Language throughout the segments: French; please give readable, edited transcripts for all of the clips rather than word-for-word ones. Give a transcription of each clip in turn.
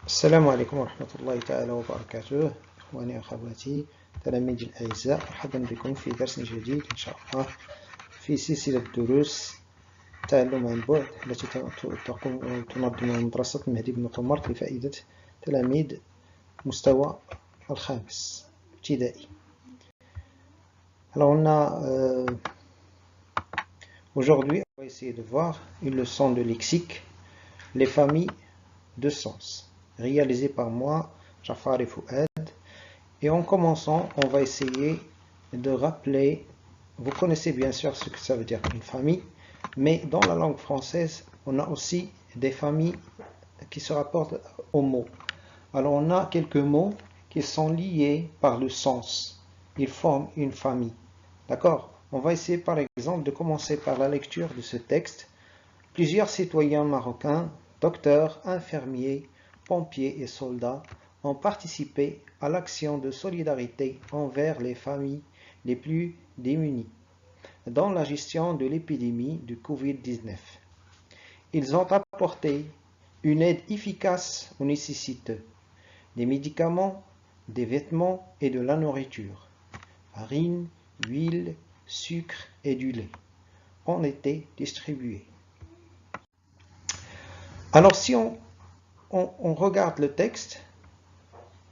السلام عليكم ورحمة الله تعالى وبركاته. إخواني وأخواتي تلاميذي الأعزاء، مرحبا بكم في درس جديد إن شاء الله في سلسلة دروس تعلم عن بعد التي تنظمها مدرسة مهدي بن قمر لفائدة تلاميذ مستوى الخامس ابتدائي. Alors aujourd'hui on va essayer de voir une leçon de lexique, les familles de sens, réalisé par moi, Jafar et Fouad. Et en commençant, on va essayer de rappeler, vous connaissez bien sûr ce que ça veut dire une famille, mais dans la langue française, on a aussi des familles qui se rapportent aux mots. Alors on a quelques mots qui sont liés par le sens, ils forment une famille. D'accord? On va essayer par exemple de commencer par la lecture de ce texte. Plusieurs citoyens marocains, docteurs, infirmiers, pompiers et soldats ont participé à l'action de solidarité envers les familles les plus démunies dans la gestion de l'épidémie du Covid-19. Ils ont apporté une aide efficace aux nécessiteux, des médicaments, des vêtements et de la nourriture. Farine, huile, sucre et du lait ont été distribués. Alors si on regarde le texte,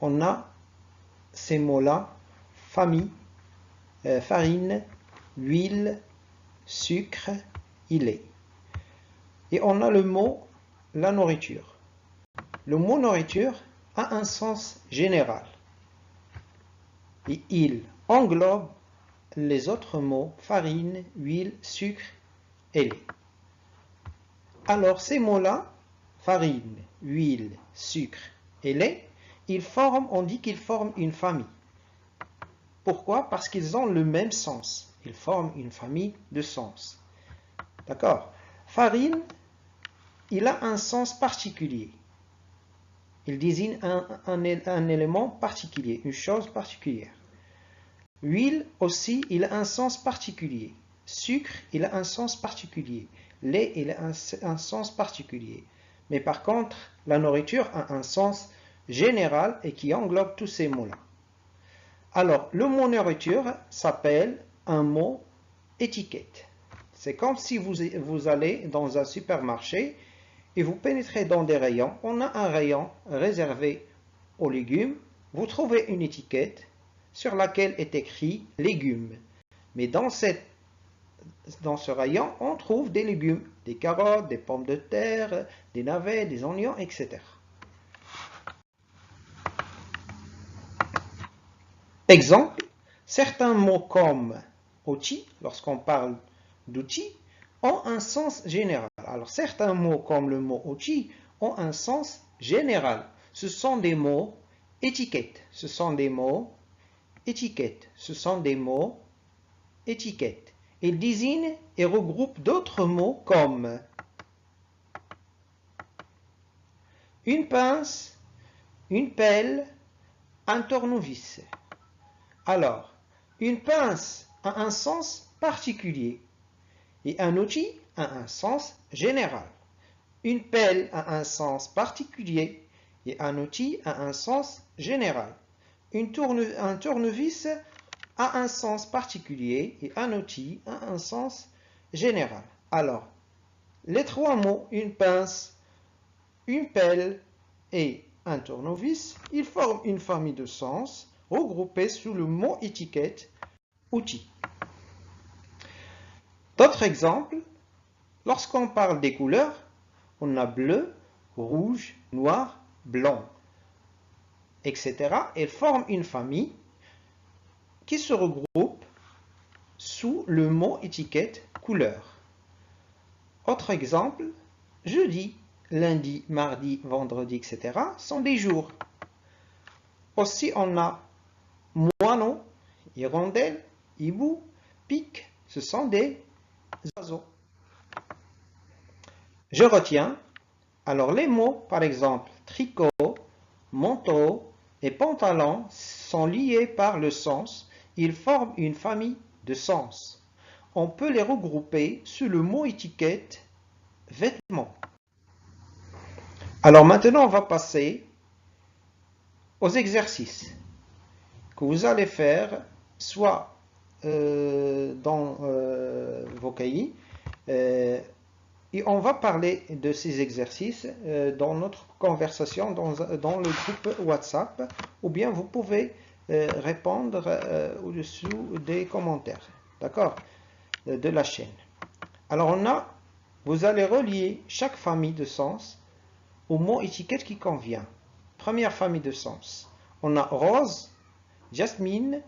on a ces mots-là, famille, farine, huile, sucre, lait. Et on a le mot la nourriture. Le mot nourriture a un sens général. Et il englobe les autres mots farine, huile, sucre et lait. Alors ces mots-là, farine, huile, sucre et lait, on dit qu'ils forment une famille. Pourquoi? Parce qu'ils ont le même sens. Ils forment une famille de sens. D'accord? Farine, il a un sens particulier. Il désigne un élément particulier, une chose particulière. Huile aussi, il a un sens particulier. Sucre, il a un sens particulier. Lait, il a un sens particulier. Mais par contre, la nourriture a un sens général et qui englobe tous ces mots-là. Alors, le mot nourriture s'appelle un mot étiquette. C'est comme si vous allez dans un supermarché et vous pénétrez dans des rayons. On a un rayon réservé aux légumes. Vous trouvez une étiquette sur laquelle est écrit légumes. Mais dans ce rayon, on trouve des légumes, des carottes, des pommes de terre, des navets, des oignons, etc. Exemple, certains mots comme outil, lorsqu'on parle d'outil, ont un sens général. Alors certains mots comme le mot outil ont un sens général. Ce sont des mots étiquettes. Ce sont des mots étiquettes. Ce sont des mots étiquettes. Ils désignent et regroupent d'autres mots comme une pince, une pelle, un tournevis. Alors, une pince a un sens particulier et un outil a un sens général. Une pelle a un sens particulier et un outil a un sens général. Un tournevis a un sens particulier et un outil a un sens général. Alors, les trois mots, une pince, une pelle et un tournevis, ils forment une famille de sens regroupés sous le mot étiquette, outil. D'autres exemples, lorsqu'on parle des couleurs, on a bleu, rouge, noir, blanc, etc. Elles forment une famille qui se regroupe sous le mot étiquette, couleur. Autre exemple, jeudi, lundi, mardi, vendredi, etc. sont des jours. Aussi, on a moineau, hirondelle, hibou, pic, ce sont des oiseaux. Je retiens. Alors les mots, par exemple, tricot, manteau et pantalon sont liés par le sens. Ils forment une famille de sens. On peut les regrouper sous le mot étiquette, vêtements. Alors maintenant, on va passer aux exercices que vous allez faire, soit dans vos cahiers, et on va parler de ces exercices dans notre conversation dans le groupe WhatsApp, ou bien vous pouvez répondre au-dessous des commentaires, d'accord, de la chaîne. Alors vous allez relier chaque famille de sens au mot étiquette qui convient. Première famille de sens, on a rose, jasmine,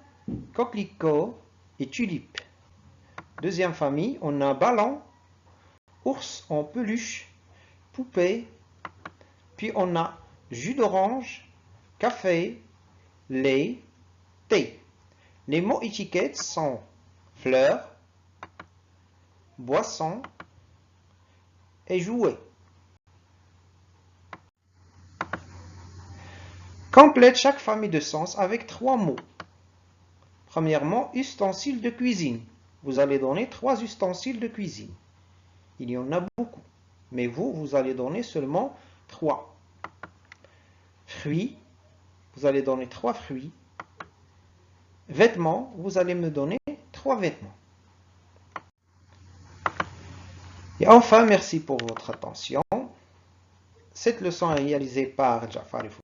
coquelicot et tulipe. Deuxième famille, on a ballon, ours en peluche, poupée, puis on a jus d'orange, café, lait, thé. Les mots étiquettes sont fleurs, boisson et jouet. Complète chaque famille de sens avec 3 mots. Premièrement, ustensiles de cuisine. Vous allez donner 3 ustensiles de cuisine. Il y en a beaucoup, mais vous allez donner seulement 3. Fruits, vous allez donner 3 fruits. Vêtements, vous allez me donner 3 vêtements. Et enfin, merci pour votre attention. Cette leçon est réalisée par Jafar